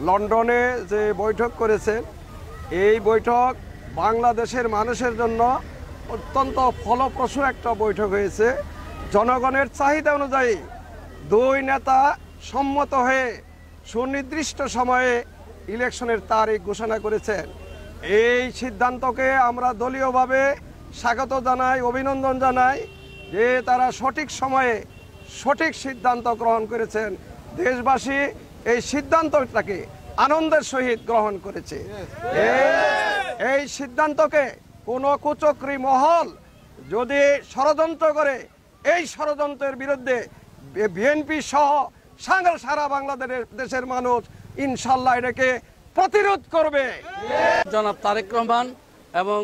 লন্ডনে যে বৈঠক করেছেন, এই বৈঠক বাংলাদেশের মানুষের জন্য অত্যন্ত ফলপ্রসূ একটা বৈঠক হয়েছে। জনগণের চাহিদা অনুযায়ী দুই নেতা সম্মত হয়ে সুনির্দিষ্ট সময়ে ইলেকশনের তারিখ ঘোষণা করেছেন। এই সিদ্ধান্তকে আমরা দলীয়ভাবে স্বাগত জানাই, অভিনন্দন জানাই যে তারা সঠিক সময়ে সঠিক সিদ্ধান্ত গ্রহণ করেছেন। দেশবাসী এই সিদ্ধান্তটাকে আনন্দের সহিত গ্রহণ করেছে। এই সিদ্ধান্তকে কোনো কুচক্রী মহল যদি ষড়যন্ত্র করে, এই ষড়যন্ত্রের বিরুদ্ধে বিএনপি সহ সারা বাংলাদেশের মানুষ ইনশাল্লাহ এটাকে প্রতিরোধ করবে। জনাব তারেক রহমান এবং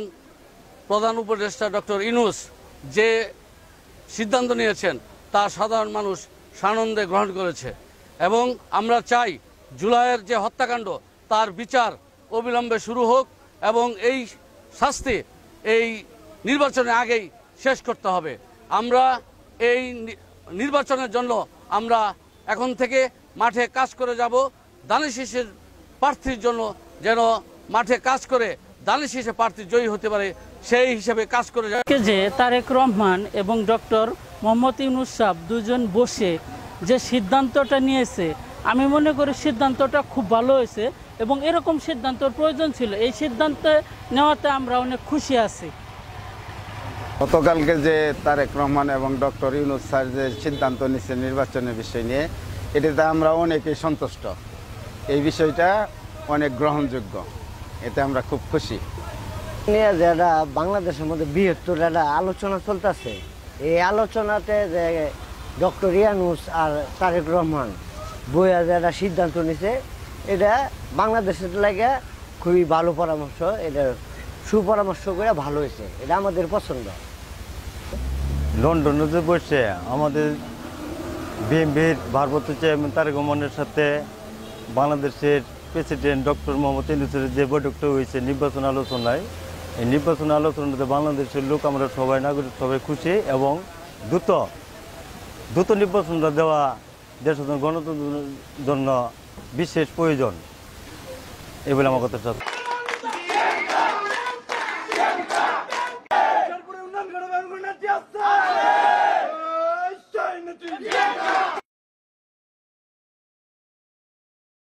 প্রধান উপদেষ্টা ডক্টর ইউনূস যে সিদ্ধান্ত নিয়েছেন তা সাধারণ মানুষ সানন্দে গ্রহণ করেছে এবং আমরা চাই জুলাইয়ের যে হত্যাকাণ্ড তার বিচার অবিলম্বে শুরু হোক এবং এই শাস্তি এই নির্বাচনের আগেই শেষ করতে হবে। আমরা এই নির্বাচনের জন্য আমরা এখন থেকে মাঠে কাজ করে যাব, দানিশ শীষের প্রার্থীর জন্য যেন মাঠে কাজ করে দানিশ শীষে প্রার্থী জয়ী হতে পারে সেই হিসাবে কাজ করে যাব। যে তারেক রহমান এবং ডক্টর মোহাম্মদ ইউনূস সাহেব দুজন বসে যে সিদ্ধান্তটা নিয়েছে, আমি মনে করি সিদ্ধান্তটা খুব ভালো হয়েছে এবং এরকম সিদ্ধান্তর প্রয়োজন ছিল। এই সিদ্ধান্ত নেওয়াতে আমরা অনেক খুশি আছি। গতকালকে যে তারেক রহমান এবং ডক্টর ইউনূস স্যার যে সিদ্ধান্ত নিচ্ছে নির্বাচনের বিষয় নিয়ে, এটাতে আমরা অনেকেই সন্তুষ্ট। এই বিষয়টা অনেক গ্রহণযোগ্য, এতে আমরা খুব খুশি। যেটা বাংলাদেশের মধ্যে বৃহত্তর একটা আলোচনা চলতেছে, এই আলোচনাতে যে ডক্টর ইউনূস আর তারেক রহমান বইয়া যেটা সিদ্ধান্ত নিছে, এটা বাংলাদেশের লাগে খুবই ভালো পরামর্শ। এটা সুপরামর্শ করে ভালো হয়েছে, এটা আমাদের পছন্দ। লন্ডনে যে বসে আমাদের বিএনপির ভারপ্রাপ্ত চেয়ারম্যান তারেক রহমানের সাথে বাংলাদেশের প্রেসিডেন্ট ডক্টর মোহাম্মদ ইউনূসের যে বৈঠকটা হয়েছে নির্বাচন আলোচনায়, এই নির্বাচন আলোচনাতে বাংলাদেশের লোক আমরা সবাই নাগরিক সবাই খুশি এবং দ্রুত নির্বাচনটা দেওয়া দেশের গণতন্ত্রের জন্য বিশেষ প্রয়োজন, এই বলে আমার কথা।